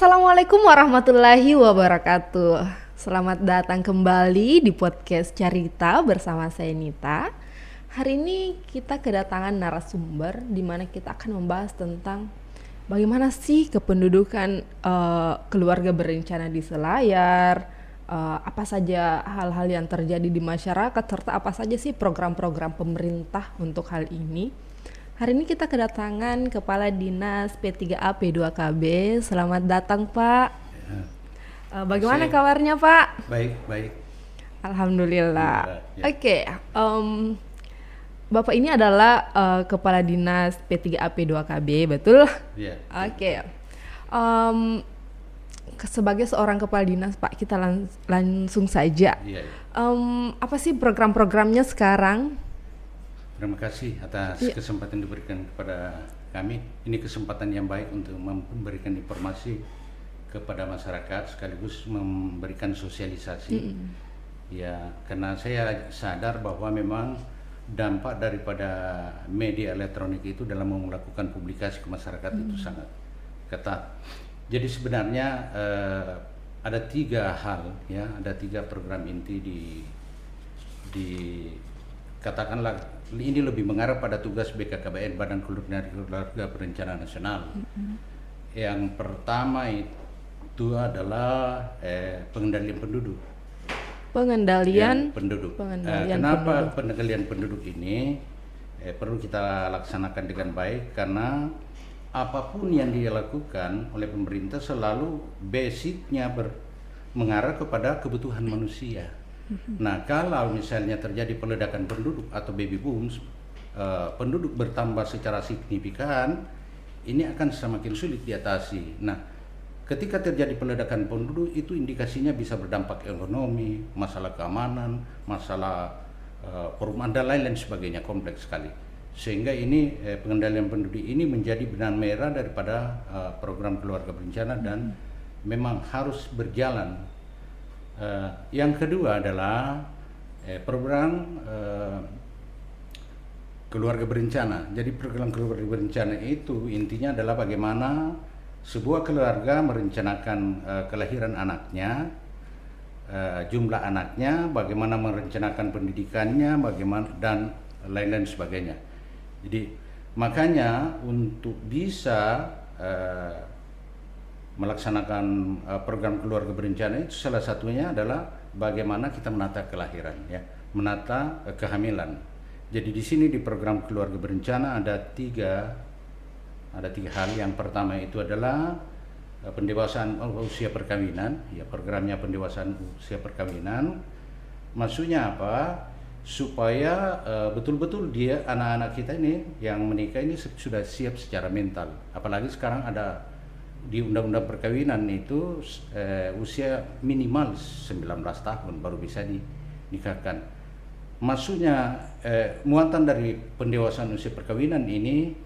Assalamualaikum warahmatullahi wabarakatuh. Selamat datang kembali di podcast Carita bersama saya Nita. Hari ini kita kedatangan narasumber di mana kita akan membahas tentang bagaimana sih kependudukan keluarga berencana di Selayar, apa saja hal-hal yang terjadi di masyarakat, serta apa saja sih program-program pemerintah untuk hal ini. Hari ini kita kedatangan Kepala Dinas P3A P2KB. Selamat datang Pak. Bagaimana kabarnya Pak? Baik, baik. Alhamdulillah. Ya. Oke, Bapak ini adalah Kepala Dinas P3A P2KB, betul? Ya. Oke. Sebagai seorang Kepala Dinas Pak, kita langsung saja. Ya. Apa sih program-programnya sekarang? Terima kasih atas kesempatan diberikan kepada kami. Ini kesempatan yang baik untuk memberikan informasi kepada masyarakat sekaligus memberikan sosialisasi. Ya, karena saya sadar bahwa memang dampak daripada media elektronik itu dalam melakukan publikasi ke masyarakat itu sangat ketat. Jadi sebenarnya ada 3 hal, ya, ada 3 program inti di katakanlah ini lebih mengarah pada tugas BKKBN, Badan Keluarga Berencana Nasional. Yang pertama itu adalah pengendalian penduduk. Pengendalian penduduk. penduduk. Kenapa pengendalian penduduk ini perlu kita laksanakan dengan baik? Karena apapun yang dilakukan oleh pemerintah selalu basicnya mengarah kepada kebutuhan manusia. Nah, kalau misalnya terjadi peledakan penduduk atau baby boom, penduduk bertambah secara signifikan, ini akan semakin sulit diatasi. Nah, ketika terjadi peledakan penduduk itu indikasinya bisa berdampak ekonomi, masalah keamanan, masalah perumahan dan lain-lain sebagainya, kompleks sekali. Sehingga ini pengendalian penduduk ini menjadi benang merah daripada program keluarga berencana dan memang harus berjalan. Yang kedua adalah program keluarga berencana. Jadi program keluarga berencana itu intinya adalah bagaimana sebuah keluarga merencanakan kelahiran anaknya, jumlah anaknya, bagaimana merencanakan pendidikannya, bagaimana dan lain-lain sebagainya. Jadi makanya untuk bisa melaksanakan program keluarga berencana itu salah satunya adalah bagaimana kita menata kelahiran, ya, menata kehamilan. Jadi di sini di program keluarga berencana ada tiga hal. Yang pertama itu adalah pendewasaan usia perkawinan, ya, programnya pendewasaan usia perkawinan. Maksudnya apa? Supaya betul-betul dia anak-anak kita ini yang menikah ini sudah siap secara mental. Apalagi sekarang ada di undang-undang perkawinan itu usia minimal 19 tahun baru bisa dinikahkan. Maksudnya muatan dari pendewasaan usia perkawinan ini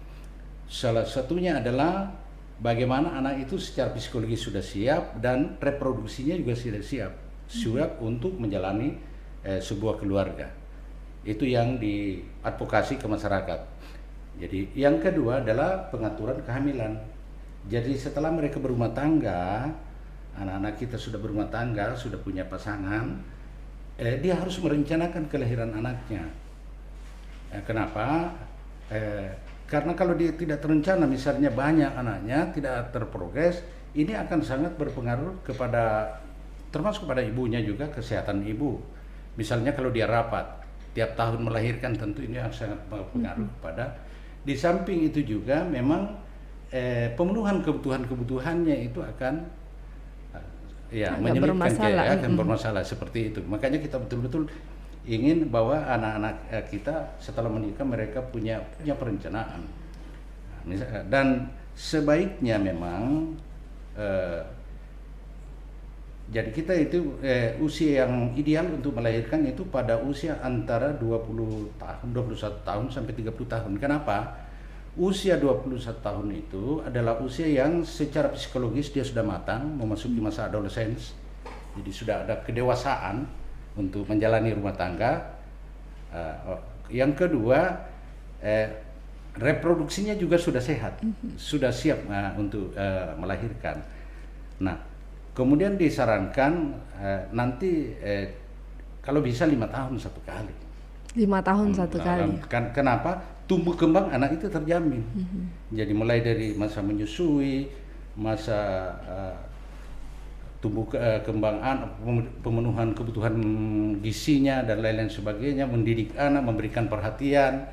salah satunya adalah bagaimana anak itu secara psikologis sudah siap dan reproduksinya juga sudah siap untuk menjalani sebuah keluarga. Itu yang diadvokasi ke masyarakat. Jadi yang kedua adalah pengaturan kehamilan. Jadi setelah mereka berumah tangga, anak-anak kita sudah berumah tangga, sudah punya pasangan, dia harus merencanakan kelahiran anaknya. Kenapa? Karena kalau dia tidak terencana, misalnya banyak anaknya, tidak terprogres, ini akan sangat berpengaruh kepada, termasuk pada ibunya juga, kesehatan ibu. Misalnya kalau dia rapat, tiap tahun melahirkan, tentu ini akan sangat berpengaruh kepada. Di samping itu juga memang pemenuhan kebutuhannya itu akan menyulitkan, bermasalah seperti itu. Makanya kita betul-betul ingin bahwa anak-anak kita setelah menikah mereka punya perencanaan. Dan sebaiknya memang jadi kita itu usia yang ideal untuk melahirkan itu pada usia antara 21 tahun sampai 30 tahun. Kenapa? Usia 21 tahun itu adalah usia yang secara psikologis dia sudah matang, memasuki masa adolescence. Jadi sudah ada kedewasaan untuk menjalani rumah tangga. Yang kedua, reproduksinya juga sudah sehat, sudah siap untuk melahirkan. Nah, kemudian disarankan nanti kalau bisa 5 tahun satu kali. 5 tahun satu kali. Kenapa? Tumbuh kembang anak itu terjamin. Jadi mulai dari masa menyusui, masa tumbuh kembang anak, pemenuhan kebutuhan gizinya dan lain-lain sebagainya, mendidik anak, memberikan perhatian.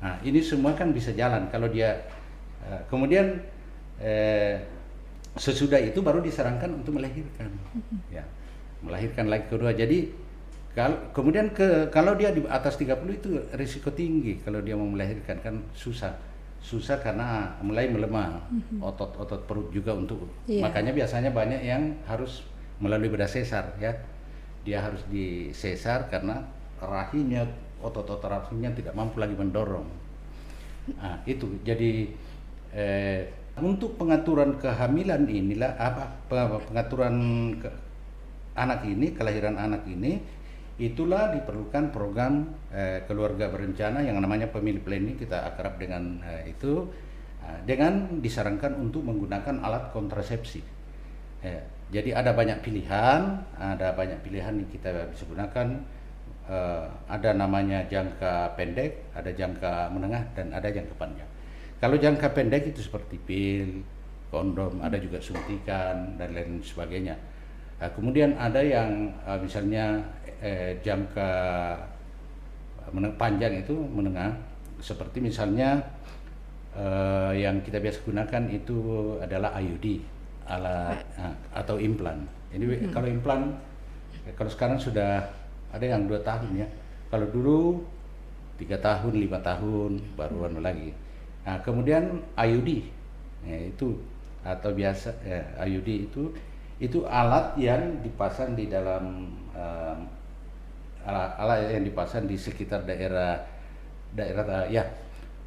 Nah, ini semua kan bisa jalan kalau dia kemudian sesudah itu baru disarankan untuk melahirkan. Ya, melahirkan lagi kedua. Jadi kemudian kalau dia di atas 30 itu risiko tinggi kalau dia mau melahirkan, kan susah karena mulai melemah otot-otot perut juga makanya biasanya banyak yang harus melalui bedah sesar ya, dia harus di sesar karena rahimnya, otot-otot rahimnya tidak mampu lagi mendorong. Nah, itu jadi untuk pengaturan kehamilan inilah pengaturan anak ini, kelahiran anak ini, itulah diperlukan program keluarga berencana yang namanya family planning, kita akrab dengan itu, dengan disarankan untuk menggunakan alat kontrasepsi. Jadi ada banyak pilihan yang kita bisa gunakan. Ada namanya jangka pendek, ada jangka menengah, dan ada jangka panjang. Kalau jangka pendek itu seperti pil, kondom, ada juga suntikan dan lain sebagainya. Kemudian ada yang misalnya jangka panjang itu menengah, seperti misalnya yang kita biasa gunakan itu adalah IUD, alat atau implan. Ini kalau implan, kalau sekarang sudah ada yang 2 tahun ya. Kalau dulu 3 tahun, 5 tahun baru lagi. Nah, kemudian IUD, itu atau biasa IUD itu alat yang dipasang di dalam alat yang dipasang di sekitar daerah ya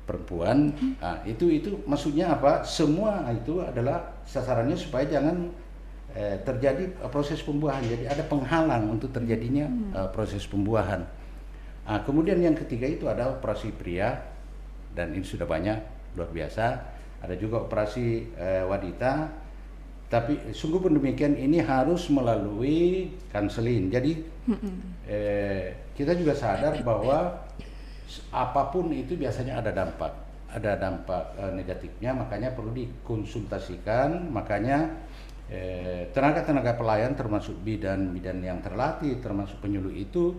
perempuan. Nah, itu maksudnya apa? Semua itu adalah sasarannya supaya jangan terjadi proses pembuahan. Jadi ada penghalang untuk terjadinya proses pembuahan. Nah, kemudian yang ketiga itu ada operasi pria, dan ini sudah banyak, luar biasa. Ada juga operasi wanita. Tapi sungguh pun demikian, ini harus melalui konseling. Jadi kita juga sadar bahwa apapun itu biasanya ada dampak negatifnya, makanya perlu dikonsultasikan. Makanya tenaga-tenaga pelayan termasuk bidan yang terlatih, termasuk penyuluh itu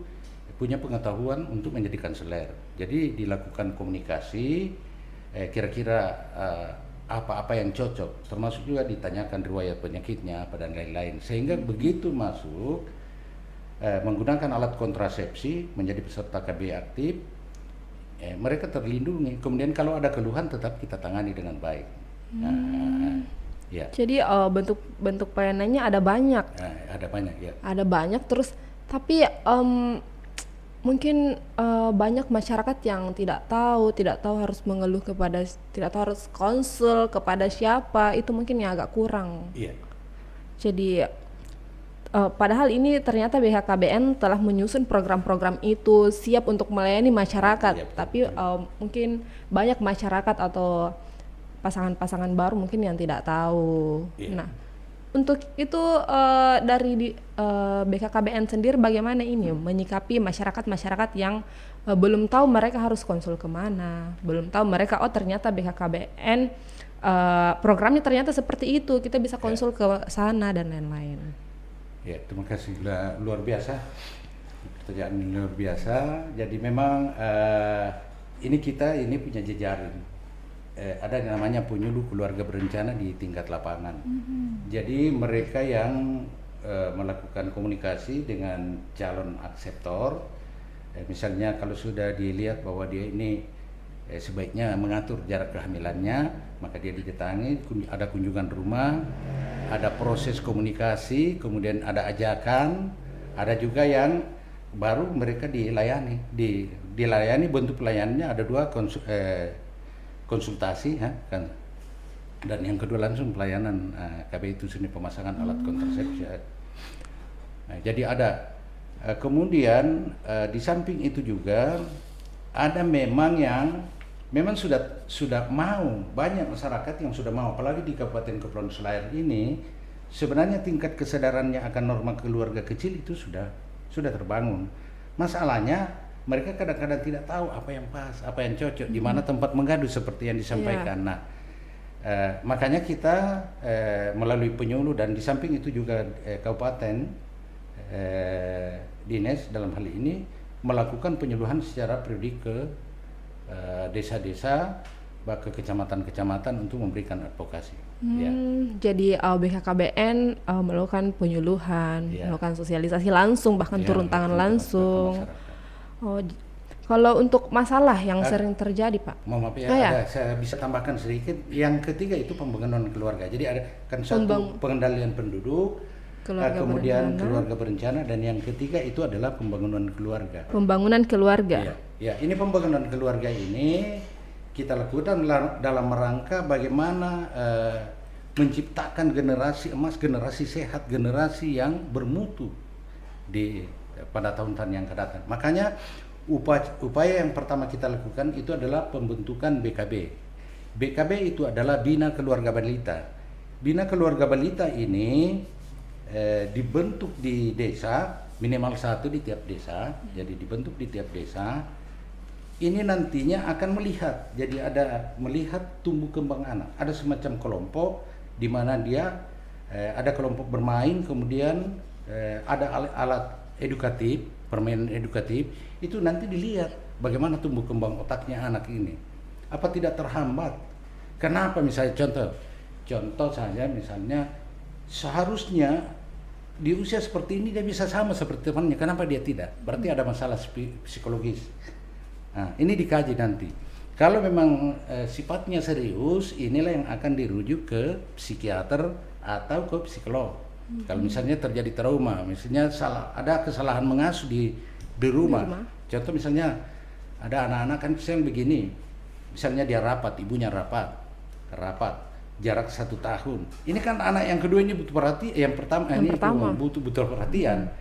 punya pengetahuan untuk menjadi konselor. Jadi dilakukan komunikasi, kira-kira apa yang cocok, termasuk juga ditanyakan riwayat penyakitnya apa dan lain-lain, sehingga begitu masuk menggunakan alat kontrasepsi menjadi peserta KB aktif, mereka terlindungi. Kemudian kalau ada keluhan tetap kita tangani dengan baik. Ya. Jadi bentuk pelayanannya ada banyak. Ada banyak ya. Ada banyak, terus tapi mungkin banyak masyarakat yang tidak tahu harus mengeluh tidak tahu harus konsul kepada siapa, itu mungkin yang agak kurang. Iya. Jadi padahal ini ternyata BHKBN telah menyusun program-program itu siap untuk melayani masyarakat, tapi mungkin banyak masyarakat atau pasangan-pasangan baru mungkin yang tidak tahu. Nah, untuk itu dari BKKBN sendiri bagaimana ini menyikapi masyarakat yang belum tahu mereka harus konsul kemana, belum tahu mereka ternyata BKKBN programnya ternyata seperti itu, kita bisa konsul ke sana dan lain-lain. Ya, terima kasih, luar biasa, pertanyaan luar biasa. Jadi memang kita punya jejaring. Ada yang namanya penyuluh keluarga berencana di tingkat lapangan. Jadi mereka yang melakukan komunikasi dengan calon akseptor, misalnya kalau sudah dilihat bahwa dia ini sebaiknya mengatur jarak kehamilannya, maka dia didatangi, ada kunjungan rumah, ada proses komunikasi, kemudian ada ajakan, ada juga yang baru mereka dilayani. Dilayani, bentuk pelayanannya ada 2, konsultasi kan, dan yang kedua langsung pelayanan KB itu sendiri, pemasangan alat kontrasepsi. Nah, jadi ada kemudian di samping itu juga ada memang sudah mau, banyak masyarakat yang sudah mau, apalagi di Kabupaten Kepulauan Selayar ini sebenarnya tingkat kesadarannya akan norma keluarga kecil itu sudah terbangun. Masalahnya mereka kadang-kadang tidak tahu apa yang pas, apa yang cocok, di mana tempat mengadu seperti yang disampaikan. Nah, makanya kita melalui penyuluh dan di samping itu juga kabupaten dinas dalam hal ini melakukan penyuluhan secara periodik ke desa-desa, ke kecamatan-kecamatan untuk memberikan advokasi. Ya. Jadi BKKBN melakukan penyuluhan, melakukan sosialisasi langsung, bahkan turun tangan langsung. Kalau untuk masalah yang sering terjadi, Pak? Mohon maaf ya, saya bisa tambahkan sedikit. Yang ketiga itu pembangunan keluarga. Jadi ada kan satu pengendalian penduduk, kemudian keluarga berencana, dan yang ketiga itu adalah pembangunan keluarga. Pembangunan keluarga. Ya, ini pembangunan keluarga ini kita lakukan dalam rangka bagaimana menciptakan generasi emas, generasi sehat, generasi yang bermutu pada tahun-tahun yang akan datang. Makanya upaya yang pertama kita lakukan itu adalah pembentukan BKB. BKB itu adalah Bina Keluarga Balita. Bina Keluarga Balita ini dibentuk di desa, minimal satu di tiap desa. Jadi dibentuk di tiap desa. Ini nantinya akan melihat, jadi ada melihat tumbuh kembang anak. Ada semacam kelompok di mana dia ada kelompok bermain, kemudian ada alat edukatif, permainan edukatif, itu nanti dilihat bagaimana tumbuh kembang otaknya anak ini. Apa tidak terhambat? Kenapa misalnya contoh saja misalnya seharusnya di usia seperti ini dia bisa sama seperti temannya, kenapa dia tidak? Berarti ada masalah psikologis. Nah, ini dikaji nanti. Kalau memang sifatnya serius, inilah yang akan dirujuk ke psikiater atau ke psikolog. Kalau misalnya terjadi trauma, misalnya ada kesalahan mengasuh di rumah. Contoh misalnya ada anak-anak kan yang begini, misalnya dia rapat, ibunya rapat, jarak 1 tahun. Ini kan anak yang kedua ini butuh perhatian, yang pertama butuh perhatian.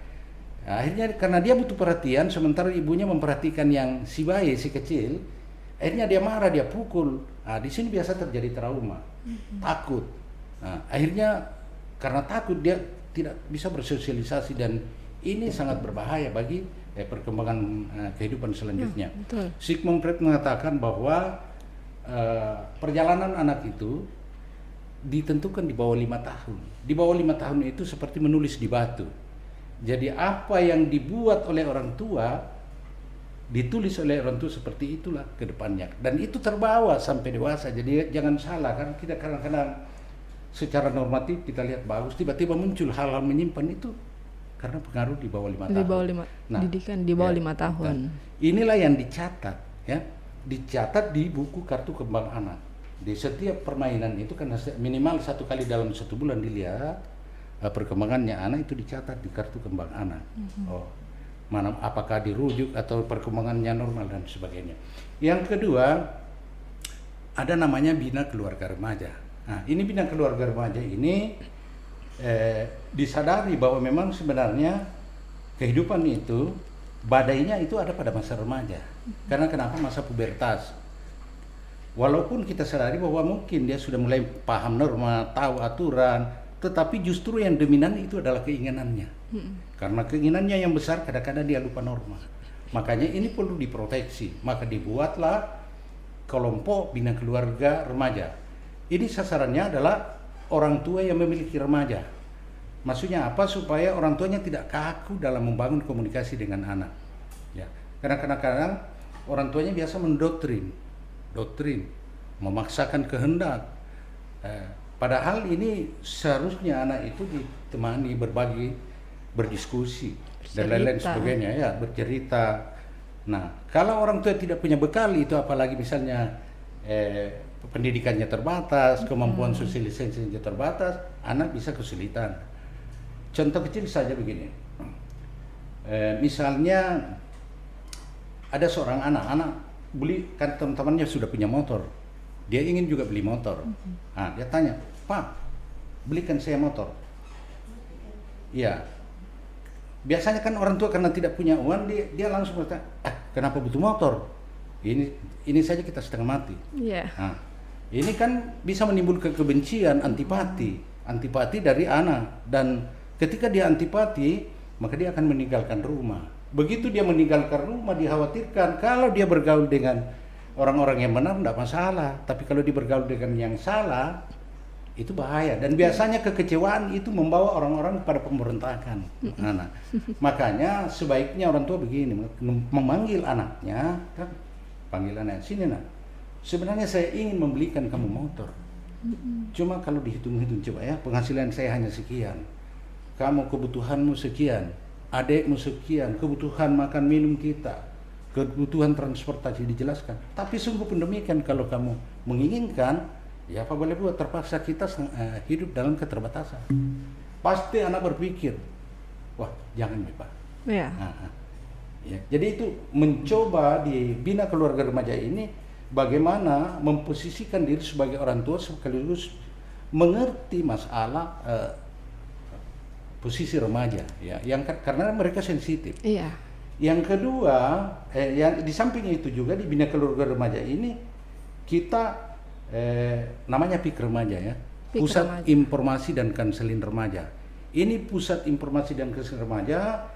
Akhirnya karena dia butuh perhatian, sementara ibunya memperhatikan yang si bayi, si kecil, akhirnya dia marah, dia pukul. Nah, di sini biasa terjadi trauma, takut. Nah, akhirnya karena takut dia tidak bisa bersosialisasi, dan ini sangat berbahaya bagi perkembangan kehidupan selanjutnya. Sigmund Freud mengatakan bahwa perjalanan anak itu ditentukan di bawah 5 tahun. Di bawah 5 tahun itu seperti menulis di batu. Jadi apa yang dibuat oleh orang tua ditulis oleh orang tua, seperti itulah ke depannya, dan itu terbawa sampai dewasa. Jadi jangan salah, karena kita kadang-kadang secara normatif kita lihat bagus, tiba-tiba muncul hal-hal menyimpan itu karena pengaruh di bawah 5 tahun. Di bawah 5, didikan di bawah 5 tahun. Inilah yang dicatat, ya, dicatat di buku kartu kembang anak. Di setiap permainan itu kan minimal 1 kali dalam 1 bulan dilihat perkembangannya anak, itu dicatat di kartu kembang anak. Mana apakah dirujuk atau perkembangannya normal dan sebagainya. Yang kedua, ada namanya Bina Keluarga Remaja. Nah, ini Bina Keluarga Remaja ini disadari bahwa memang sebenarnya kehidupan itu badainya itu ada pada masa remaja. Karena kenapa? Masa pubertas. Walaupun kita sadari bahwa mungkin dia sudah mulai paham norma, tahu aturan, tetapi justru yang dominan itu adalah keinginannya. Karena keinginannya yang besar, kadang-kadang dia lupa norma. Makanya ini perlu diproteksi. Maka dibuatlah kelompok Bina Keluarga Remaja. Ini sasarannya adalah orang tua yang memiliki remaja. Maksudnya apa? Supaya orang tuanya tidak kaku dalam membangun komunikasi dengan anak. Ya. Karena kadang-kadang orang tuanya biasa mendoktrin, memaksakan kehendak. Padahal ini seharusnya anak itu ditemani, berbagi, berdiskusi, dan lain-lain sebagainya, ya, bercerita. Nah, kalau orang tua tidak punya bekal itu, apalagi misalnya pendidikannya terbatas, kemampuan sosialisasinya terbatas, anak bisa kesulitan. Contoh kecil saja begini, misalnya ada seorang anak beli, kan teman-temannya sudah punya motor, dia ingin juga beli motor. Nah, dia tanya, "Pak, belikan saya motor." Iya. Biasanya kan orang tua karena tidak punya uang, dia langsung bertanya, "Kenapa butuh motor? Ini saja kita setengah mati." Yeah. Nah, ini kan bisa menimbulkan kebencian, antipati. antipati dari anak, dan ketika dia antipati maka dia akan meninggalkan rumah. Begitu dia meninggalkan rumah, dikhawatirkan kalau dia bergaul dengan orang-orang yang benar tidak masalah, tapi kalau dia bergaul dengan yang salah itu bahaya, dan biasanya kekecewaan itu membawa orang-orang pada pemberontakan. Nah, makanya sebaiknya orang tua begini, memanggil anaknya, kan, panggil anak, sini nak, sebenarnya saya ingin membelikan kamu motor, cuma kalau dihitung-hitung coba ya, penghasilan saya hanya sekian, kamu kebutuhanmu sekian, adekmu sekian, kebutuhan makan minum kita, kebutuhan transportasi dijelaskan. Tapi sungguh pun demikian, kalau kamu menginginkan, ya apa boleh buat, terpaksa kita hidup dalam keterbatasan. Pasti anak berpikir, wah jangan ya Pak. Iya. Ya. Jadi itu mencoba di bina keluarga remaja ini bagaimana memposisikan diri sebagai orang tua sekaligus mengerti masalah posisi remaja, ya, yang karena mereka sensitif. Iya. Yang kedua, yang di samping itu juga di bina keluarga remaja ini kita namanya PIK remaja ya, Pusat Informasi dan Konseling Remaja. Ini Pusat Informasi dan Konseling Remaja,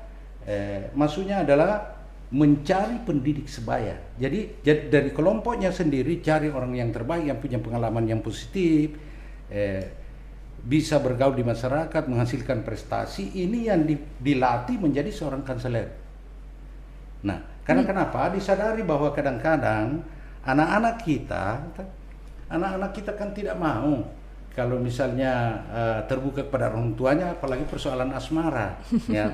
maksudnya adalah mencari pendidik sebaya. Jadi dari kelompoknya sendiri cari orang yang terbaik, yang punya pengalaman yang positif, bisa bergaul di masyarakat, menghasilkan prestasi. Ini yang dilatih menjadi seorang konselor. Nah, karena kenapa? Disadari bahwa kadang-kadang anak-anak kita kan tidak mau kalau misalnya terbuka kepada orang tuanya, apalagi persoalan asmara, ya,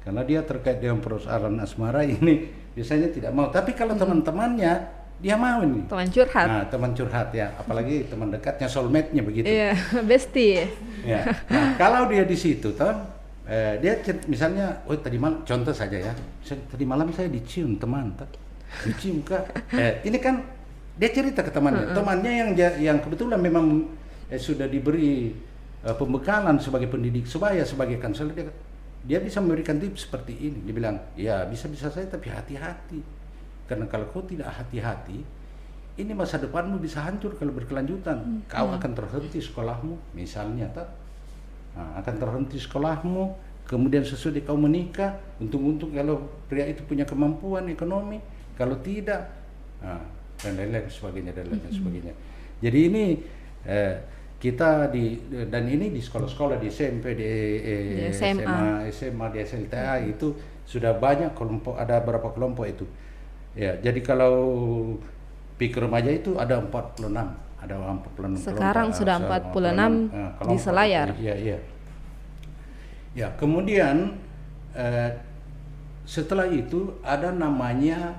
karena dia terkait dengan persoalan asmara ini biasanya tidak mau. Tapi kalau teman-temannya dia mau nih. Teman curhat. Nah, teman curhat ya, apalagi teman dekatnya, soulmate-nya begitu. Iya, bestie. Ya. Nah, kalau dia di situ, dia misalnya, oh tadi malam, contoh saja ya, tadi malam saya dicium teman, dicium Kak. Ini kan dia cerita ke temannya, temannya yang kebetulan memang sudah diberi pembekalan sebagai pendidik sebaya, sebagai konselor, dia bisa memberikan tips seperti ini. Dia bilang, ya bisa-bisa saya, tapi hati-hati. Karena kalau kau tidak hati-hati, ini masa depanmu bisa hancur kalau berkelanjutan. Kau akan terhenti sekolahmu, misalnya, akan terhenti sekolahmu. Kemudian sesudah kau menikah, untung-untung kalau pria itu punya kemampuan ekonomi, kalau tidak, dan lain-lain sebagainya, dan lain sebagainya. Jadi ini kita dan ini di sekolah-sekolah, di SMP, di SMA, di SLTA itu sudah banyak kelompok, ada berapa kelompok itu. Ya, jadi kalau PIK remaja itu ada 46, ada 46. Sekarang kelompok, sudah 46 di Selayar. Iya. Ya, kemudian setelah itu ada namanya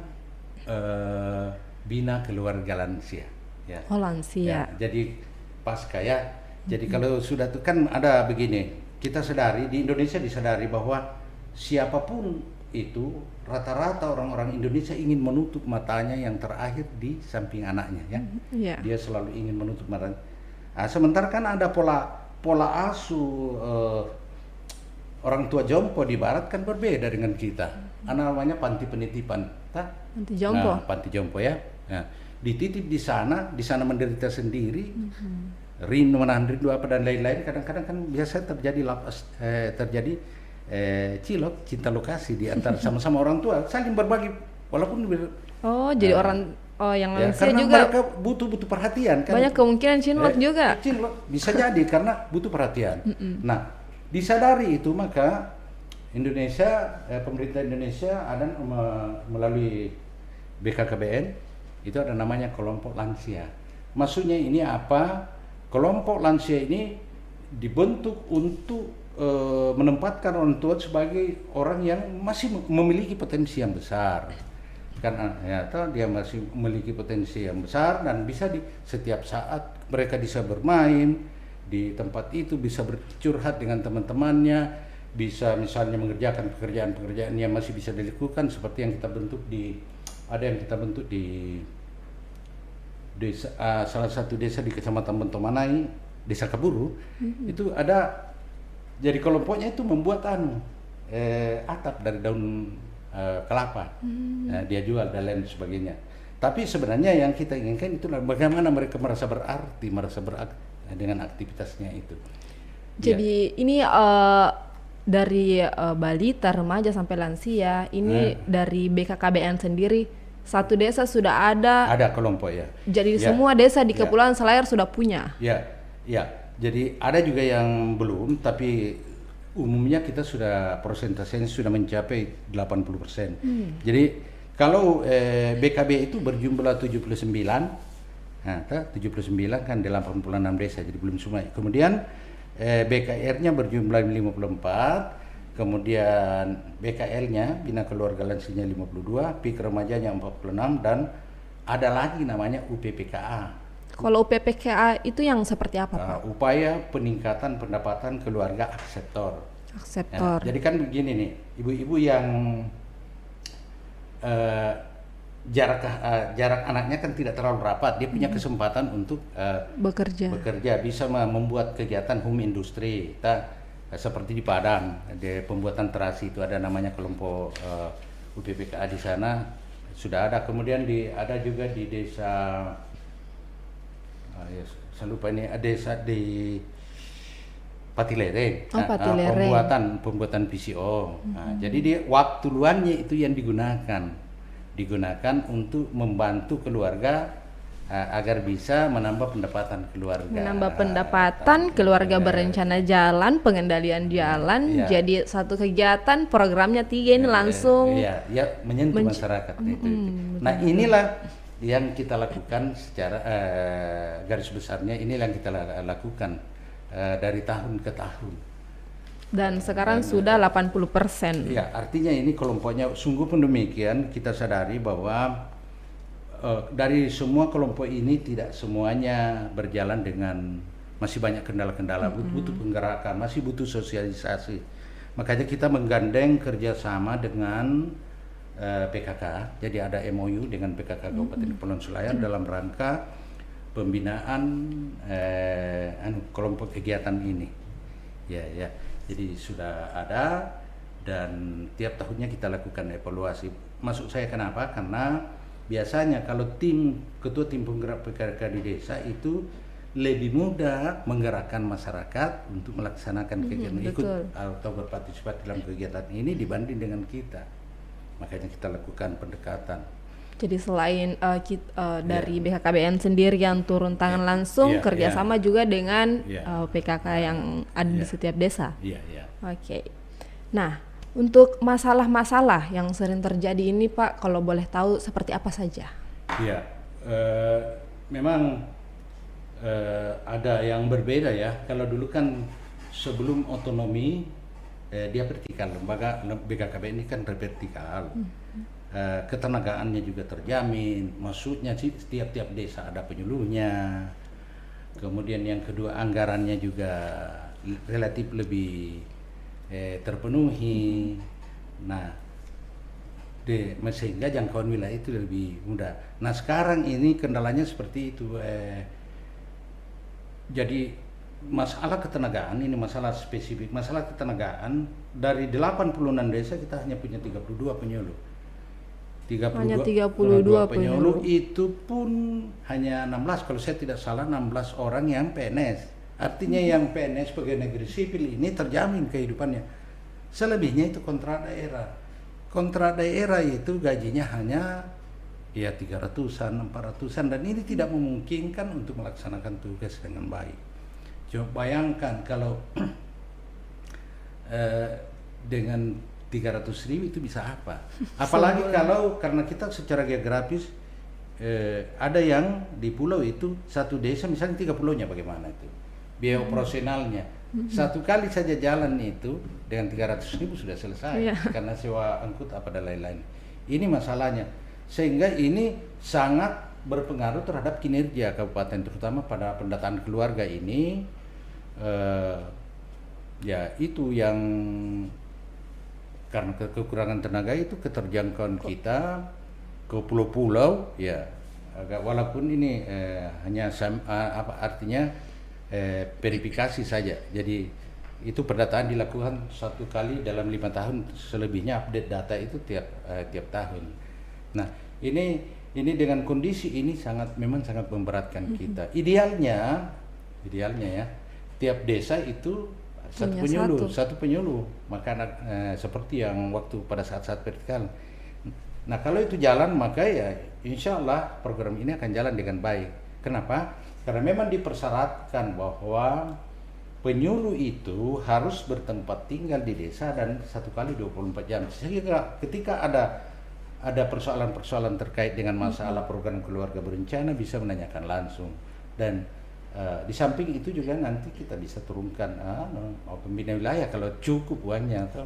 bina keluarga lansia. Ya. Oh, lansia. Ya, jadi pasca ya. Jadi kalau sudah itu kan ada begini, kita sadari di Indonesia, disadari bahwa siapapun itu rata-rata orang-orang Indonesia ingin menutup matanya yang terakhir di samping anaknya ya. Yeah. Dia selalu ingin menutup matanya. Sementara kan ada pola asuh orang tua jompo di barat kan berbeda dengan kita. Namanya panti penitipan. Panti jompo. Panti jompo ya. Nah, dititip di sana menderita sendiri. Rindu, menahan rindu apa dan lain-lain. Kadang-kadang kan biasa terjadi cilok, cinta lokasi di antara sama-sama orang tua, saling berbagi walaupun jadi orang yang lansia karena juga mereka butuh perhatian kan. Banyak kemungkinan cinlok juga. Cinlok bisa jadi karena butuh perhatian. Nah, disadari itu maka Indonesia, pemerintah Indonesia ada melalui BKKBN itu ada namanya kelompok lansia. Maksudnya ini apa? Kelompok lansia ini dibentuk untuk menempatkan orang tua sebagai orang yang masih memiliki potensi yang besar, karena dia masih memiliki potensi yang besar dan bisa di setiap saat mereka bisa bermain di tempat itu, bisa bercurhat dengan teman-temannya, bisa misalnya mengerjakan pekerjaan-pekerjaan yang masih bisa dilakukan seperti yang kita bentuk di desa, salah satu desa di Kecamatan Bentomanai, Desa Kaburu. Itu ada. Jadi kelompoknya itu membuat atap dari daun kelapa, dia jual dan lain sebagainya. Tapi sebenarnya yang kita inginkan itulah bagaimana mereka merasa berarti, dengan aktivitasnya itu. Jadi ini dari balita, remaja sampai lansia, ini dari BKKBN sendiri, satu desa sudah ada. Ada kelompok ya. Jadi Ya. semua desa di Ya. Kepulauan Selayar sudah punya. Ya, ya. Jadi ada juga yang belum, tapi umumnya kita sudah persentasenya sudah mencapai 80%. Jadi kalau BKB itu berjumlah 79, nah, 79 kan 86 desa, jadi belum semua. Kemudian BKR-nya berjumlah 54, kemudian BKL-nya Bina Keluarga Lansia 52, PIK remajanya 46, dan ada lagi namanya UPPKA. Kalau UPPKA itu yang seperti apa, Pak? Upaya peningkatan pendapatan keluarga akseptor. Akseptor. Jadi kan begini nih, ibu-ibu yang jarak anaknya kan tidak terlalu rapat, dia punya kesempatan untuk bekerja, bisa membuat kegiatan home industry. Seperti di Padang, di pembuatan terasi itu ada namanya kelompok UPPKA di sana sudah ada. Kemudian ada juga di desa, saya lupa ini, desa di Patilereng, Patilereng. pembuatan PCO. Nah, jadi dia waktu luangnya itu yang digunakan untuk membantu keluarga agar bisa menambah pendapatan keluarga. Menambah pendapatan keluarga berencana jalan, pengendalian jalan. Iya. Jadi satu kegiatan programnya 3 ini langsung. Ya menyentuh masyarakat itu. Nah, inilah yang kita lakukan secara garis besarnya, inilah yang kita lakukan dari tahun ke tahun. Dan sekarang sudah 80%. Ya, artinya ini kelompoknya sungguh pun demikian, kita sadari bahwa dari semua kelompok ini tidak semuanya berjalan dengan, masih banyak kendala-kendala, butuh penggerakan, masih butuh sosialisasi. Makanya kita menggandeng kerjasama dengan PKK, jadi ada MOU dengan PKK Kabupaten Kepulauan Selayar dalam rangka pembinaan kelompok kegiatan ini. Ya, jadi sudah ada dan tiap tahunnya kita lakukan evaluasi. Maksud saya kenapa? Karena biasanya kalau ketua tim penggerak PKK di desa itu lebih mudah menggerakkan masyarakat untuk melaksanakan kegiatan, ikut atau berpartisipasi dalam kegiatan ini dibanding dengan kita. Makanya kita lakukan pendekatan. Jadi selain dari BKKBN sendiri yang turun tangan langsung, kerjasama juga dengan PKK yang ada di setiap desa. Oke. Nah, untuk masalah-masalah yang sering terjadi ini, Pak, kalau boleh tahu seperti apa saja? Iya, memang ada yang berbeda ya. Kalau dulu kan sebelum otonomi dia vertikal, lembaga BKKBN ini kan vertikal. Ketenagaannya juga terjamin, maksudnya sih tiap-tiap desa ada penyuluhnya. Kemudian yang kedua, anggarannya juga relatif lebih terpenuhi. Nah, sehingga jangkauan wilayah itu lebih mudah. Nah, sekarang ini kendalanya seperti itu. Jadi masalah ketenagaan ini masalah spesifik. Masalah ketenagaan, dari 86 desa kita hanya punya 32 penyuluh. 32 penyuluh itu pun hanya 16, kalau saya tidak salah 16 orang yang PNS. Artinya yang PNS pegawai negeri sipil ini terjamin kehidupannya. Selebihnya itu kontrak daerah. Kontrak daerah itu gajinya hanya ya 300-an, 400-an, dan ini tidak memungkinkan untuk melaksanakan tugas dengan baik. Coba bayangkan kalau dengan 300.000 itu bisa apa? Apalagi kalau karena kita secara geografis ada yang di pulau itu satu desa misalnya 3 pulaunya, bagaimana itu biaya operasionalnya? Satu kali saja jalan itu dengan 300.000 sudah selesai karena sewa angkut apa dan lain-lain. Ini masalahnya, sehingga ini sangat berpengaruh terhadap kinerja kabupaten, terutama pada pendataan keluarga ini. Ya itu yang karena kekurangan tenaga itu keterjangkauan kita ke pulau-pulau ya agak, walaupun ini hanya artinya verifikasi saja. Jadi itu pendataan dilakukan 1 kali dalam 5 tahun, selebihnya update data itu tiap tahun. Nah, ini dengan kondisi ini memang sangat memberatkan kita. Idealnya ya tiap desa itu satu Hanya penyuluh, satu. satu penyuluh. Maka seperti yang waktu pada saat-saat vertikal. Nah kalau itu jalan maka ya insya Allah program ini akan jalan dengan baik. Kenapa? Karena memang dipersyaratkan bahwa penyuluh itu harus bertempat tinggal di desa dan 1 kali 24 jam. Sehingga ketika ada persoalan-persoalan terkait dengan masalah program keluarga berencana bisa menanyakan langsung. Dan di samping itu juga nanti kita bisa turunkan pembina wilayah kalau cukup uangnya atau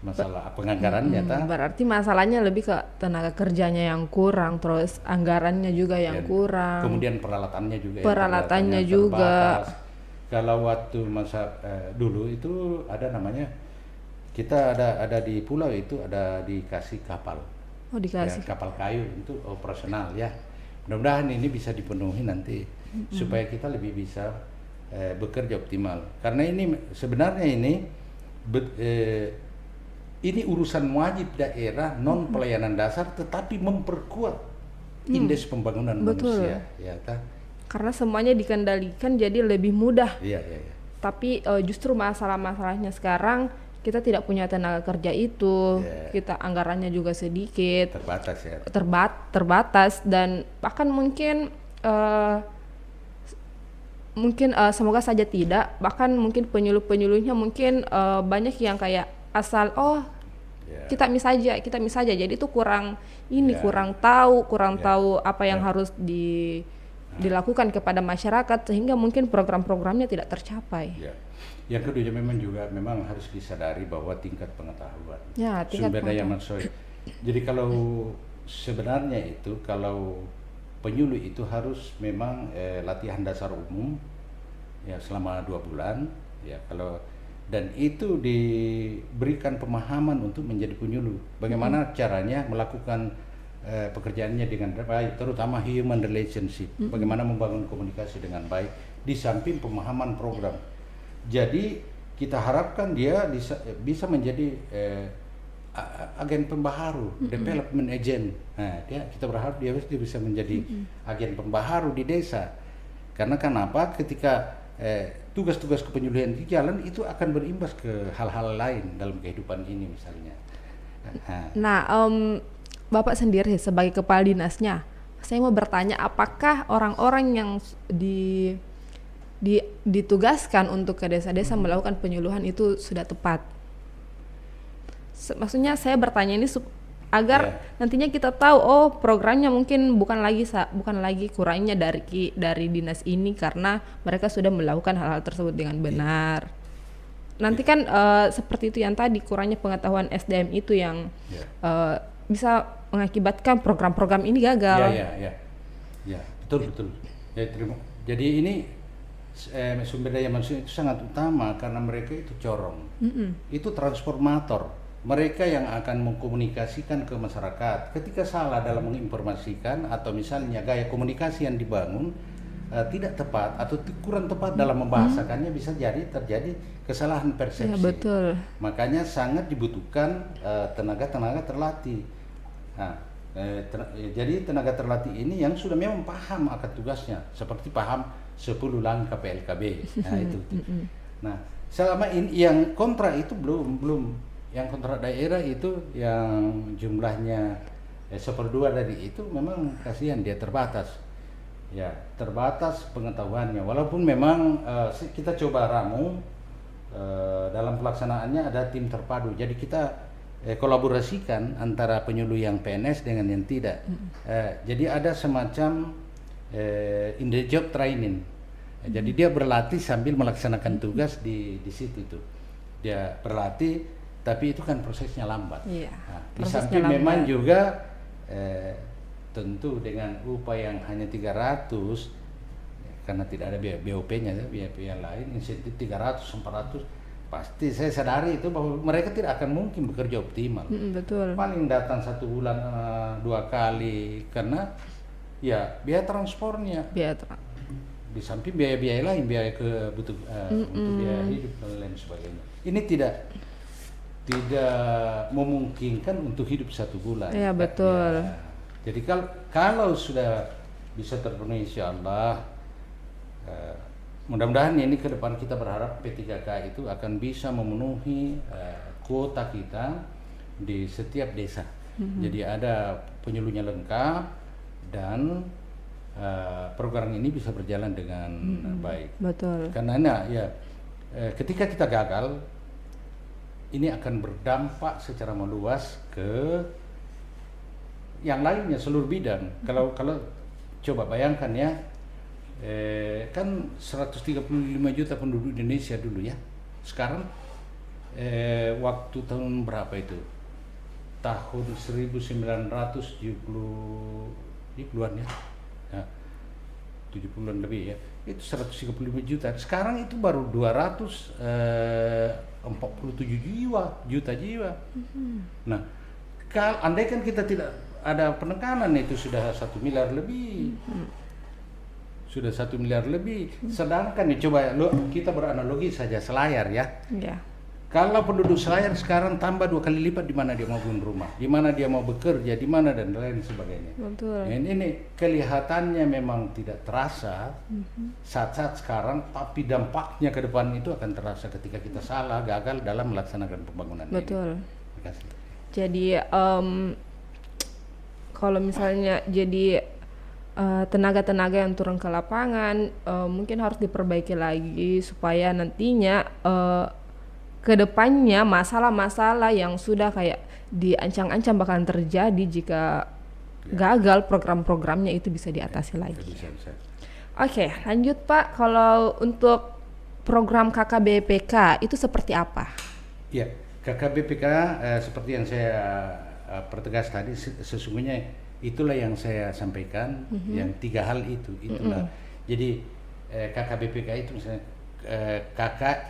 masalah penganggarannya. Berarti masalahnya lebih ke tenaga kerjanya yang kurang, terus anggarannya juga yang kurang. Kemudian peralatannya juga. Peralatannya juga. Terbatas. Kalau waktu masa dulu itu ada namanya, kita ada di pulau itu ada dikasih kapal. Oh, dikasih. Ya, kapal kayu untuk operasional ya. Mudah-mudahan ini bisa dipenuhi nanti supaya kita lebih bisa bekerja optimal. Karena ini sebenarnya ini urusan wajib daerah non pelayanan dasar, tetapi memperkuat indeks pembangunan manusia. Ya, karena semuanya dikendalikan jadi lebih mudah. Iya. Tapi justru masalah-masalahnya sekarang kita tidak punya tenaga kerja itu, kita anggarannya juga sedikit, terbatas ya. Terbatas dan bahkan mungkin semoga saja tidak, bahkan mungkin penyuluh-penyuluhnya mungkin banyak yang kayak asal kita mis saja jadi itu kurang tahu apa yang harus dilakukan kepada masyarakat sehingga mungkin program-programnya tidak tercapai. Yang kedua memang harus disadari bahwa tingkat pengetahuan sumber daya manusia. Jadi kalau sebenarnya itu kalau penyuluh itu harus memang latihan dasar umum ya selama 2 bulan ya, kalau dan itu diberikan pemahaman untuk menjadi penyuluh, bagaimana caranya melakukan pekerjaannya dengan baik, terutama human relationship, bagaimana membangun komunikasi dengan baik di samping pemahaman program. Jadi kita harapkan dia bisa menjadi agen pembaharu, development agent. Nah, kita berharap dia bisa menjadi agen pembaharu di desa. Karena kenapa? Ketika tugas-tugas kepenyuluhan di jalan itu akan berimbas ke hal-hal lain dalam kehidupan ini misalnya. Bapak sendiri sebagai kepala dinasnya, saya mau bertanya apakah orang-orang yang ditugaskan untuk ke desa-desa melakukan penyuluhan itu sudah tepat? Maksudnya saya bertanya ini agar nantinya kita tahu programnya mungkin bukan lagi kurangnya dari dinas ini karena mereka sudah melakukan hal-hal tersebut dengan benar. Nanti kan seperti itu yang tadi, kurangnya pengetahuan SDM itu yang bisa mengakibatkan program-program ini gagal. Ya, betul. Ya, jadi ini sumber daya manusia itu sangat utama karena mereka itu corong, itu transformator. Mereka yang akan mengkomunikasikan ke masyarakat. Ketika salah dalam menginformasikan atau misalnya gaya komunikasi yang dibangun tidak tepat atau kurang tepat dalam membahasakannya, bisa terjadi kesalahan persepsi. Ya, betul. Makanya sangat dibutuhkan tenaga-tenaga terlatih. Jadi tenaga terlatih ini yang sudah memang paham akan tugasnya, seperti paham 10 langkah PLKB. Nah itu. Nah selama ini yang kontrak itu belum. Yang kontrak daerah itu yang jumlahnya 1/2 dari itu memang kasihan, dia terbatas. Ya, terbatas pengetahuannya. Walaupun memang kita coba ramu dalam pelaksanaannya ada tim terpadu. Jadi kita kolaborasikan antara penyuluh yang PNS dengan yang tidak. Jadi ada semacam in the job training. Jadi dia berlatih sambil melaksanakan tugas di situ itu. Dia berlatih, tapi itu kan prosesnya lambat. Di samping memang juga tentu dengan upah yang hanya 300 karena tidak ada BOP-nya, biaya lain, insentif 300, 400, pasti saya sadari itu bahwa mereka tidak akan mungkin bekerja optimal. Betul. Paling datang 1 bulan 2 kali karena ya biaya transportnya. Di samping biaya-biaya lain, biaya untuk biaya hidup dan lain sebagainya. Ini tidak memungkinkan untuk hidup 1 bulan. Ya, betul. Jadi kalau sudah bisa terpenuhi insya Allah mudah-mudahan ini ke depan kita berharap P3K itu akan bisa memenuhi kuota kita di setiap desa. Jadi ada penyuluhnya lengkap dan program ini bisa berjalan dengan baik. Betul. Karena ketika kita gagal, ini akan berdampak secara meluas ke yang lainnya seluruh bidang. Kalau coba bayangkan ya, kan 135 juta penduduk Indonesia dulu ya. Sekarang waktu tahun berapa itu? Tahun 1970-an ya. 70-an lebih ya. Itu 135 juta. Sekarang itu baru 247 juta jiwa. Nah, andai kan kita tidak ada penekanan, itu sudah 1 miliar lebih. Sudah 1 miliar lebih. Sedangkan coba kita beranalogi saja Selayar ya. Ya. Kalau penduduk Selayar sekarang tambah 2 kali lipat, di mana dia mau bangun rumah, di mana dia mau bekerja, di mana dan lain sebagainya. Betul. Ini kelihatannya memang tidak terasa saat-saat sekarang, tapi dampaknya ke depan itu akan terasa ketika kita salah, gagal dalam melaksanakan pembangunan Betul. ini. Terima kasih. Jadi kalau misalnya jadi tenaga-tenaga yang turun ke lapangan mungkin harus diperbaiki lagi supaya nantinya kedepannya masalah-masalah yang sudah kayak diancang-ancang bakalan terjadi jika gagal program-programnya itu bisa diatasi lagi. Bisa. Oke, lanjut Pak. Kalau untuk program KKBPK itu seperti apa? Ya, KKBPK seperti yang saya pertegas tadi, sesungguhnya itulah yang saya sampaikan, yang 3 hal itulah. Jadi KKBPK itu misalnya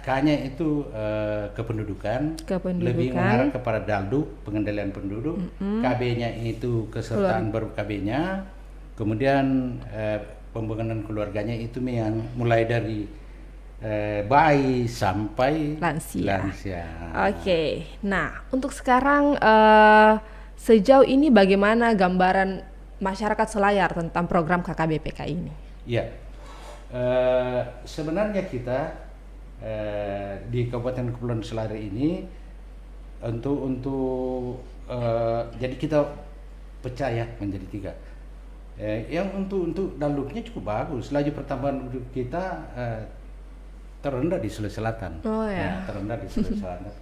K-nya itu kependudukan, lebih mengarah kepada Dalduk, pengendalian penduduk. KB-nya itu kesertaan baru KB-nya, kemudian pembangunan keluarganya itu yang mulai dari bayi sampai lansia. Oke. Nah, untuk sekarang sejauh ini bagaimana gambaran masyarakat Selayar tentang program KKBPK ini? Ya. Sebenarnya kita di Kabupaten Kepulauan Selayar ini untuk jadi kita pecah ya menjadi 3. Yang untuk Dalduknya cukup bagus. Laju pertambahan penduduk kita terendah di Sulawesi Selatan. Terendah di Sulawesi Selatan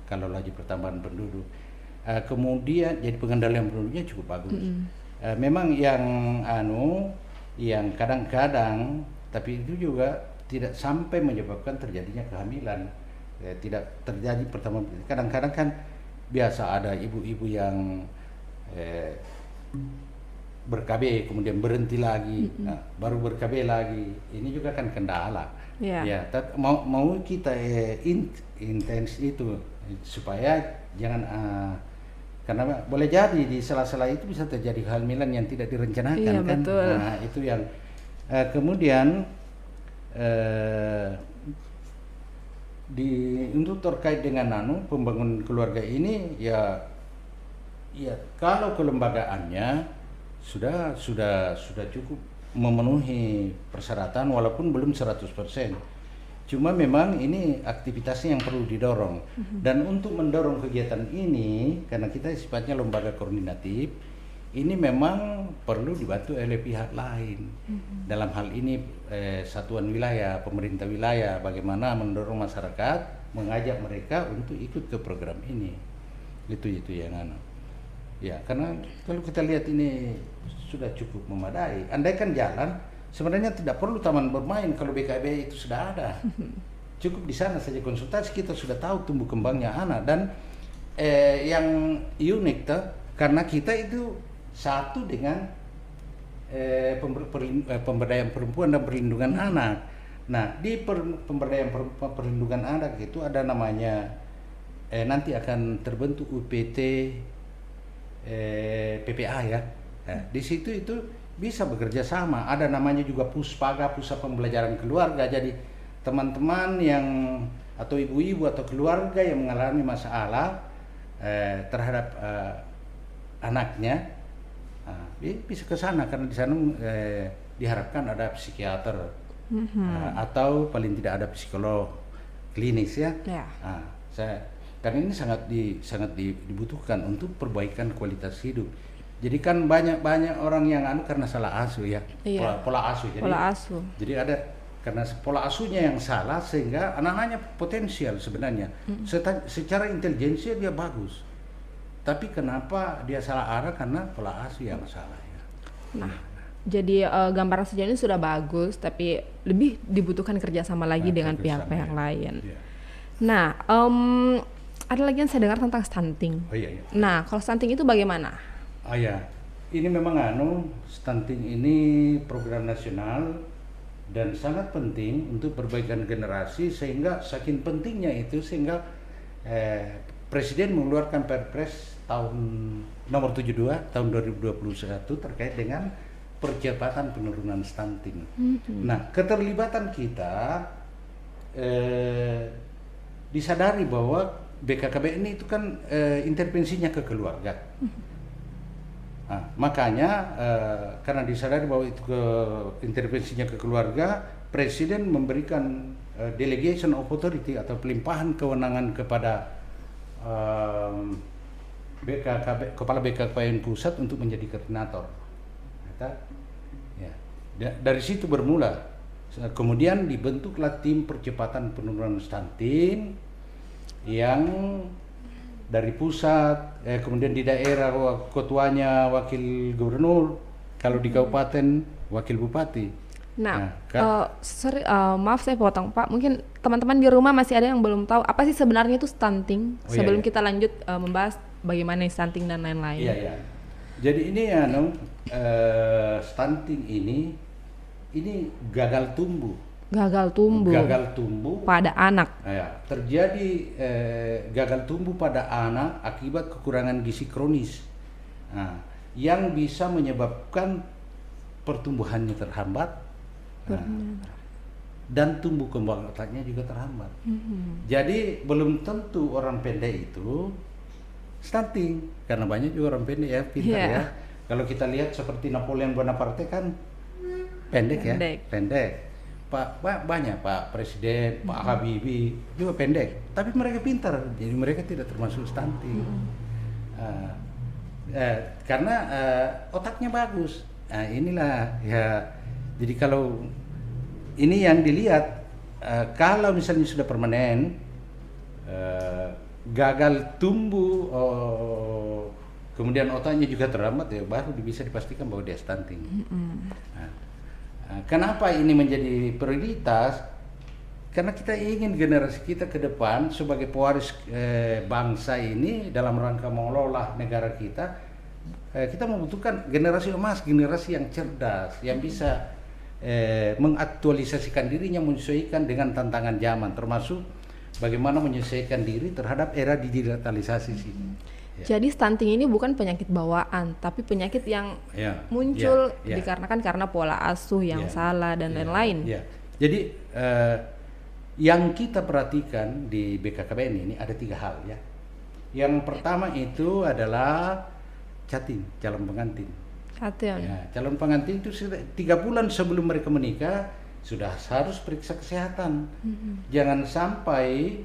kalau laju pertambahan penduduk. Kemudian jadi pengendalian penduduknya cukup bagus. Memang yang kadang-kadang, tapi itu juga tidak sampai menyebabkan terjadinya kehamilan. Tidak terjadi pertama. Kadang-kadang kan biasa ada ibu-ibu yang ber-KB kemudian berhenti lagi, baru ber-KB lagi. Ini juga kan kendala. Ya, mau kita intens itu supaya jangan karena boleh jadi di sela-sela itu bisa terjadi kehamilan yang tidak direncanakan, kan? Betul. Nah, itu yang kemudian untuk terkait dengan pembangunan keluarga ini ya kalau kelembagaannya sudah cukup memenuhi persyaratan walaupun belum 100%. Cuma memang ini aktivitasnya yang perlu didorong. Dan untuk mendorong kegiatan ini, karena kita sifatnya lembaga koordinatif, ini memang perlu dibantu oleh pihak lain. Dalam hal ini satuan wilayah, pemerintah wilayah, bagaimana mendorong masyarakat, mengajak mereka untuk ikut ke program ini. Itu yang ya, karena kalau kita lihat ini sudah cukup memadai. Andai kan jalan, sebenarnya tidak perlu taman bermain kalau BKB itu sudah ada. Cukup di sana saja konsultasi, kita sudah tahu tumbuh kembangnya anak. Dan yang unik karena kita itu satu dengan pemberdayaan perempuan dan perlindungan anak. Nah, di pemberdayaan perlindungan anak itu ada namanya nanti akan terbentuk UPT PPA ya. Nah, di situ itu bisa bekerja sama. Ada namanya juga Puspaga, Pusat Pembelajaran Keluarga. Jadi teman-teman yang atau ibu-ibu atau keluarga yang mengalami masalah terhadap anaknya bisa ke sana, karena di sana diharapkan ada psikiater atau paling tidak ada psikolog klinis ya. Ya. Karena ini sangat dibutuhkan untuk perbaikan kualitas hidup. Jadi kan banyak orang yang karena salah asuh ya, pola asuh. Jadi ada karena pola asuhnya yang salah sehingga anak-anaknya potensial sebenarnya. Secara intelijensia dia bagus, tapi kenapa dia salah arah? Karena pola asuh yang salah ya. Nah, jadi gambaran sejauh ini sudah bagus, tapi lebih dibutuhkan kerjasama lagi dengan pihak-pihak lain. Ya. Nah, ada lagi yang saya dengar tentang stunting. Iya. Nah, kalau stunting itu bagaimana? Ini memang stunting ini program nasional dan sangat penting untuk perbaikan generasi, sehingga saking pentingnya itu sehingga Presiden mengeluarkan Perpres nomor 72 tahun 2021 terkait dengan percepatan penurunan stunting. Nah, keterlibatan kita disadari bahwa BKKBN itu kan intervensinya ke keluarga. Makanya karena disadari bahwa itu intervensinya ke keluarga, Presiden memberikan delegation of authority atau pelimpahan kewenangan kepada Kepala BKKBN Pusat untuk menjadi koordinator. Dari situ bermula. Kemudian dibentuklah tim percepatan penurunan stunting yang dari pusat, kemudian di daerah ketuanya wakil gubernur, kalau di kabupaten wakil bupati. Nah, maaf saya potong Pak, mungkin teman-teman di rumah masih ada yang belum tahu apa sih sebenarnya itu stunting. Sebelum kita lanjut membahas bagaimana stunting dan lain-lain. Iya. Jadi ini stunting ini gagal tumbuh. Gagal tumbuh pada anak. Terjadi gagal tumbuh pada anak akibat kekurangan gizi kronis, yang bisa menyebabkan pertumbuhannya terhambat, dan tumbuh kembang otaknya juga terhambat. Jadi belum tentu orang pendek itu stunting, karena banyak juga orang pendek ya pintar ya. Kalau kita lihat seperti Napoleon Bonaparte kan pendek. Banyak Pak Presiden, Pak Habibie juga pendek, tapi mereka pintar, jadi mereka tidak termasuk stunting. Karena otaknya bagus. Inilah ya. Jadi kalau ini yang dilihat, kalau misalnya sudah permanen, gagal tumbuh, kemudian otaknya juga terhambat, ya baru bisa dipastikan bahwa dia stunting. Kenapa ini menjadi prioritas? Karena kita ingin generasi kita ke depan sebagai pewaris bangsa ini dalam rangka mengelola negara kita, kita membutuhkan generasi emas, generasi yang cerdas, yang bisa mengaktualisasikan dirinya, menyesuaikan dengan tantangan zaman, termasuk bagaimana menyesuaikan diri terhadap era digitalisasi sini. Jadi stunting ini bukan penyakit bawaan, tapi penyakit yang muncul dikarenakan karena pola asuh yang salah dan lain-lain. Jadi yang kita perhatikan di BKKBN ini ada 3 hal ya. Yang pertama itu adalah calon pengantin. Calon pengantin itu 3 bulan sebelum mereka menikah sudah harus periksa kesehatan. Jangan sampai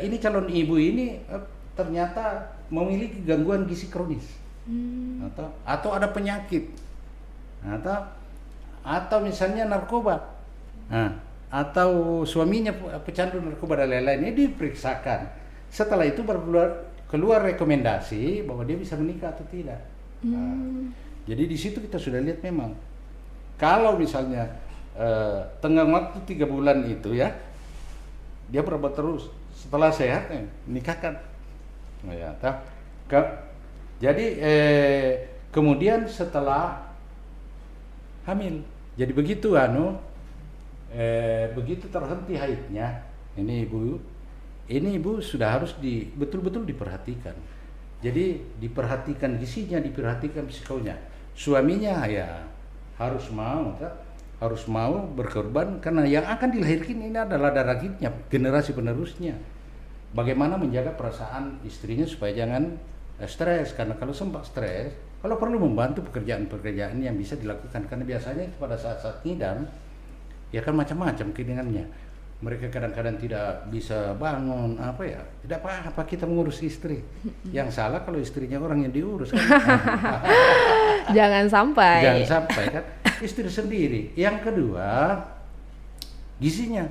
ini calon ibu ini ternyata memiliki gangguan gizi kronis, atau ada penyakit, atau misalnya narkoba, atau suaminya pecandu narkoba dan lain-lain. Ini diperiksakan. Setelah itu baru keluar rekomendasi bahwa dia bisa menikah atau tidak. Jadi di situ kita sudah lihat memang kalau misalnya tenggang waktu 3 bulan itu ya, dia berobat terus, setelah sehat nikahkan. Jadi kemudian setelah hamil, jadi begitu begitu terhenti haidnya, ini ibu sudah harus betul-betul diperhatikan. Jadi diperhatikan gizinya, diperhatikan psikonya. Suaminya ya harus mau berkorban, karena yang akan dilahirkan ini adalah dagingnya, generasi penerusnya. Bagaimana menjaga perasaan istrinya supaya jangan stres, karena kalau sempat stres, kalau perlu membantu pekerjaan-pekerjaan yang bisa dilakukan, karena biasanya pada saat ngidam ya kan macam-macam keinginannya. Mereka kadang-kadang tidak bisa bangun, tidak apa-apa kita mengurus istri. Yang salah kalau istrinya orang yang diurus kan. Jangan sampai. Jangan sampai kan istri sendiri. Yang kedua, gizinya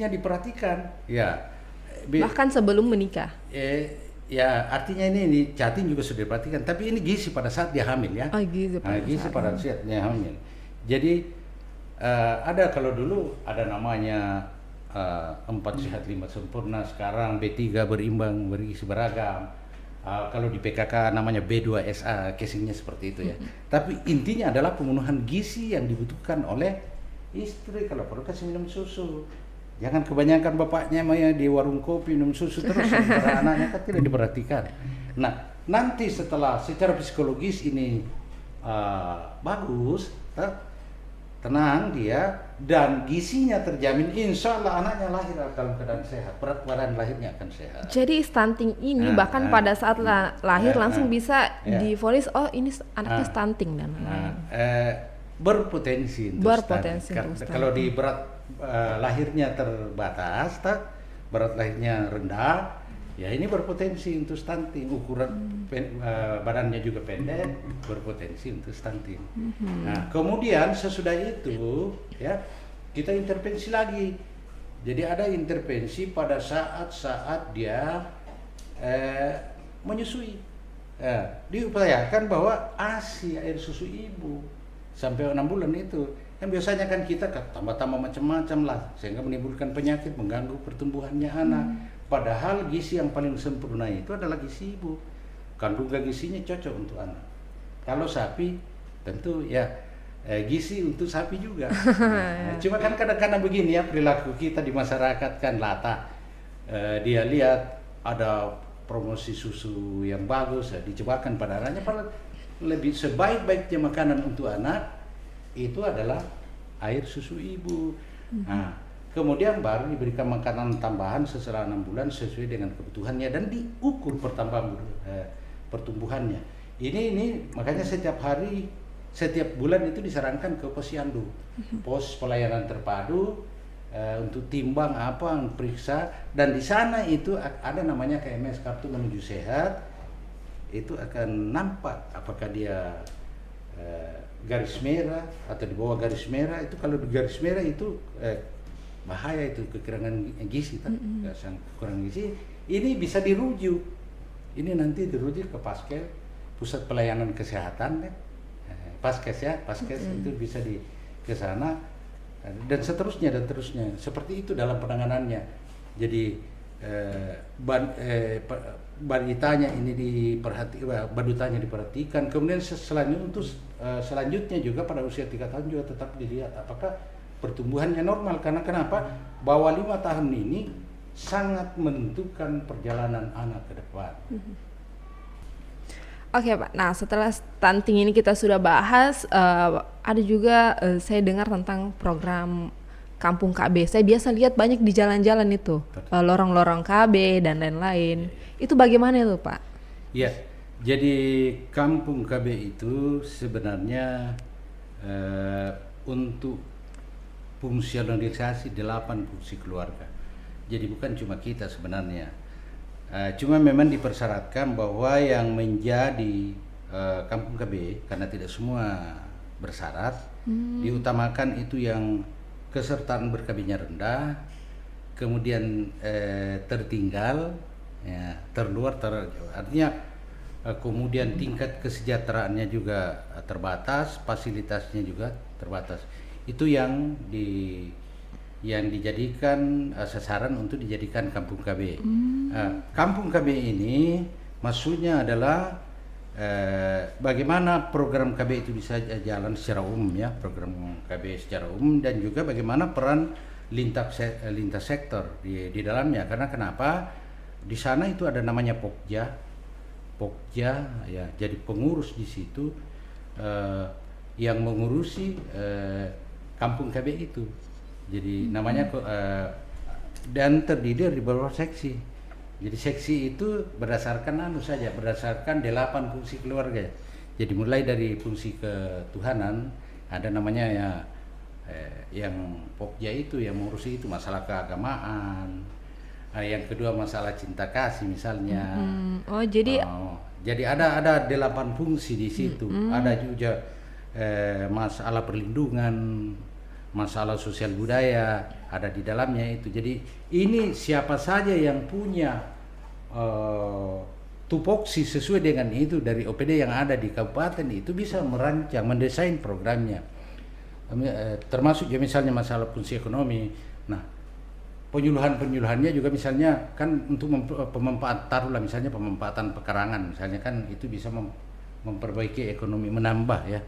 diperhatikan. Ya. Bahkan sebelum menikah. Ya artinya ini cacing juga sudah diperhatikan. Tapi ini gizi pada saat dia hamil ya. Oh, gizi pada saat dia hamil. Jadi ada kalau dulu ada namanya 4 sehat 5 sempurna, sekarang B3 berimbang bergizi beragam. Kalau di PKK namanya B2SA, casingnya seperti itu ya. Tapi intinya adalah pemenuhan gizi yang dibutuhkan oleh istri. Kalau perlu kasih minum susu. Jangan kebanyakan bapaknya di warung kopi minum susu terus, sementara anaknya kan tidak diperhatikan. Nah, nanti setelah secara psikologis ini bagus, tenang dia dan gizinya terjamin, insya Allah anaknya lahir dalam keadaan sehat, berat badan lahirnya akan sehat. Jadi stunting ini bahkan pada saat lahir langsung bisa divonis ini anaknya stunting dan berpotensi untuk stunting. Kalau di berat lahirnya terbatas, berat lahirnya rendah, ya ini berpotensi untuk stunting. Ukuran badannya juga pendek, berpotensi untuk stunting. Nah, kemudian sesudah itu ya kita intervensi lagi. Jadi ada intervensi pada saat dia menyusui. Diupayakan bahwa ASI, air susu ibu sampai 6 bulan itu kan biasanya kan kita tambah-tambah macam-macam lah sehingga menimbulkan penyakit, mengganggu pertumbuhannya anak. Padahal gizi yang paling sempurna itu adalah gizi ibu. Kandungan gizinya cocok untuk anak. Kalau sapi tentu ya gizi untuk sapi juga. Cuma kan kadang-kadang begini ya perilaku kita di masyarakat kan latah. Dia lihat ada promosi susu yang bagus, dicobakan pada anaknya. Padahal lebih sebaik-baiknya makanan untuk anak itu adalah air susu ibu. Nah, kemudian baru diberikan makanan tambahan setelah 6 bulan sesuai dengan kebutuhannya dan diukur pertumbuhannya. Ini makanya setiap bulan itu disarankan ke posyandu, pos pelayanan terpadu untuk timbang periksa, dan di sana itu ada namanya KMS, kartu menuju sehat. Itu akan nampak apakah dia garis merah atau di bawah garis merah. Itu kalau di garis merah itu bahaya, itu kekurangan gizi, kekurangan gizi. Ini bisa dirujuk. Ini nanti dirujuk ke Paskes, pusat pelayanan kesehatan ya. Paskes itu bisa ke sana dan seterusnya. Seperti itu dalam penanganannya. Jadi balitanya ini diperhatikan. Kemudian selanjutnya juga pada usia 3 tahun juga tetap dilihat apakah pertumbuhannya normal. Karena kenapa? Bawah 5 tahun ini sangat menentukan perjalanan anak ke depan. Oke Pak, nah setelah stunting ini kita sudah bahas, ada juga saya dengar tentang program Kampung KB. Saya biasa lihat banyak di jalan-jalan itu, lorong-lorong KB dan lain-lain. Itu bagaimana itu Pak? Ya, jadi Kampung KB itu sebenarnya untuk fungsionalisasi 8 fungsi keluarga. Jadi bukan cuma kita sebenarnya. Cuma memang dipersyaratkan bahwa yang menjadi Kampung KB, karena tidak semua bersyarat, diutamakan itu yang kesertaan berkabinnya rendah, kemudian tertinggal, ya, terluar, artinya kemudian tingkat kesejahteraannya juga terbatas, fasilitasnya juga terbatas. Itu yang dijadikan sasaran untuk dijadikan Kampung KB. Kampung KB ini maksudnya adalah bagaimana program KB itu bisa jalan secara umum ya, program KB secara umum, dan juga bagaimana peran lintas sektor di dalamnya. Karena kenapa? Di sana itu ada namanya Pokja ya, jadi pengurus di situ yang mengurusi Kampung KB itu. Jadi namanya dan terdiri dari beberapa seksi. Jadi seksi itu berdasarkan berdasarkan 8 fungsi keluarga. Jadi mulai dari fungsi ketuhanan, ada namanya ya yang Pokja itu yang mengurusi itu masalah keagamaan. Yang kedua masalah cinta kasih misalnya. Oh jadi Jadi ada 8 fungsi di situ. Ada juga masalah perlindungan, masalah sosial budaya ada di dalamnya itu. Jadi ini siapa saja yang punya tupoksi sesuai dengan itu dari OPD yang ada di kabupaten itu bisa merancang, mendesain programnya. Termasuk ya misalnya masalah fungsi ekonomi. Nah, penyuluhannya juga misalnya kan untuk taruhlah misalnya pemanfaatan pekarangan misalnya kan itu bisa memperbaiki ekonomi, menambah ya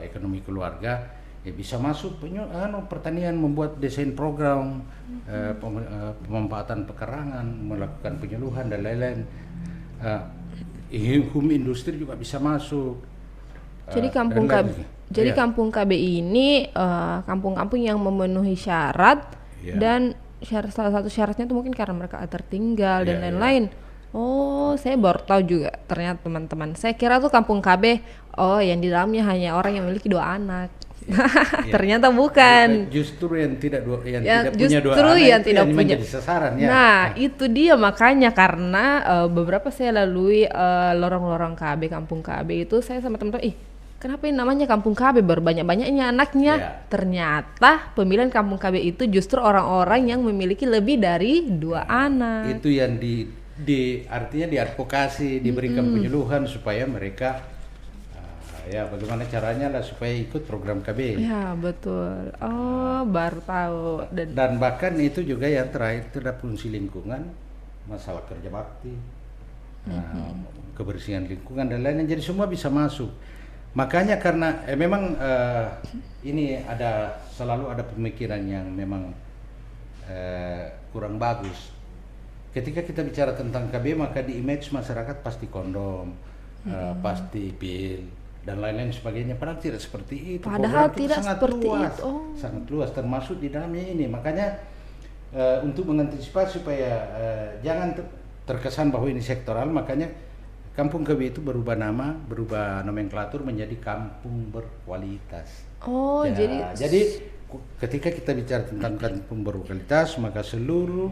ekonomi keluarga, ya bisa masuk pertanian, membuat desain program pemanfaatan pekarangan, melakukan penyuluhan dan lain-lain. Industri juga bisa masuk. Jadi kampung KB ini kampung-kampung yang memenuhi syarat. Dan salah satu syaratnya itu mungkin karena mereka tertinggal dan lain-lain. Oh, saya baru tahu juga ternyata teman-teman. Saya kira tuh kampung KB, yang di dalamnya hanya orang yang memiliki 2 anak. Ternyata bukan. Justru yang tidak punya 2 yang anak tidak punya menjadi sasaran ya. Nah, itu dia makanya karena beberapa saya lalui lorong-lorong KB, kampung KB itu saya sama teman-teman, kenapa ini namanya kampung KB, baru banyak-banyaknya anaknya. Ternyata pemilihan kampung KB itu justru orang-orang yang memiliki lebih dari 2 anak. Itu yang artinya diadvokasi, diberikan penyuluhan supaya mereka bagaimana caranya lah supaya ikut program KB. Ya, betul. Oh, baru tahu. Dan bahkan itu juga yang terakhir itu ada fungsi lingkungan, masalah kerja bakti, kebersihan lingkungan dan lain-lain. Jadi semua bisa masuk. Makanya karena memang ini selalu ada pemikiran yang memang kurang bagus. Ketika kita bicara tentang KB maka di image masyarakat pasti kondom, pasti pil dan lain-lain sebagainya. Padahal tidak seperti itu. Padahal tidak sangat seperti luas, itu. Sangat luas termasuk di dalamnya ini. Makanya untuk mengantisipasi supaya jangan terkesan bahwa ini sektoral, makanya Kampung KB itu berubah nama, berubah nomenklatur menjadi kampung berkualitas. Oh, jadi ketika kita bicara tentang kampung berkualitas, maka seluruh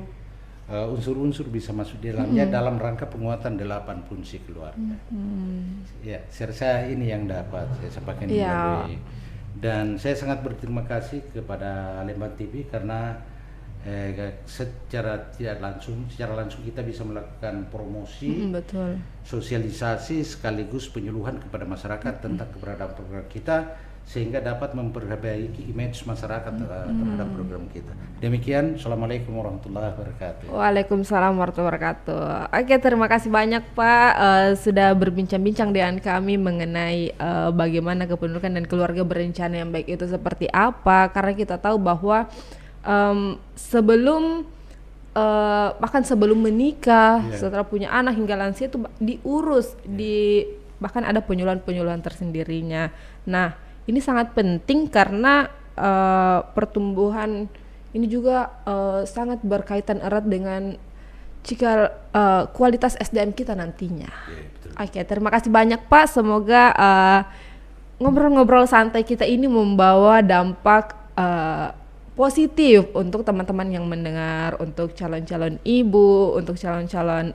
unsur-unsur bisa masuk di dalamnya dalam rangka penguatan 8 fungsi keluarga. Ya, saya rasa ini yang dapat saya sampaikan di dan saya sangat berterima kasih kepada Lembang TV karena secara langsung kita bisa melakukan promosi, sosialisasi sekaligus penyuluhan kepada masyarakat tentang keberadaan program kita sehingga dapat memperbaiki image masyarakat terhadap program kita. Demikian, Assalamualaikum warahmatullahi wabarakatuh. Waalaikumsalam warahmatullahi wabarakatuh. Oke, terima kasih banyak Pak sudah berbincang-bincang dengan kami mengenai bagaimana kependudukan dan keluarga berencana yang baik itu seperti apa, karena kita tahu bahwa sebelum menikah, setelah punya anak hingga lansia itu diurus, bahkan ada penyuluhan tersendirinya. Nah, ini sangat penting karena pertumbuhan ini juga sangat berkaitan erat dengan kualitas SDM kita nantinya. Oke, terima kasih banyak Pak. Semoga ngobrol-ngobrol santai kita ini membawa dampak positif untuk teman-teman yang mendengar, untuk calon-calon ibu, untuk calon-calon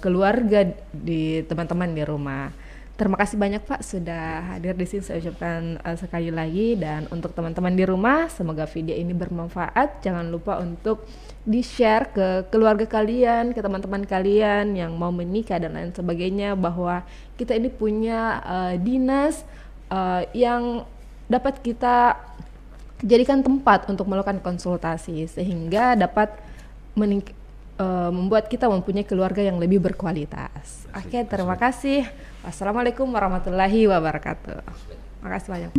keluarga di teman-teman di rumah. Terima kasih banyak Pak sudah hadir di sini. Saya ucapkan sekali lagi, dan untuk teman-teman di rumah semoga video ini bermanfaat. Jangan lupa untuk di-share ke keluarga kalian, ke teman-teman kalian yang mau menikah dan lain sebagainya, bahwa kita ini punya dinas yang dapat kita jadikan tempat untuk melakukan konsultasi sehingga dapat membuat kita mempunyai keluarga yang lebih berkualitas. Oke, terima kasih. Wassalamualaikum warahmatullahi wabarakatuh. Makasih banyak.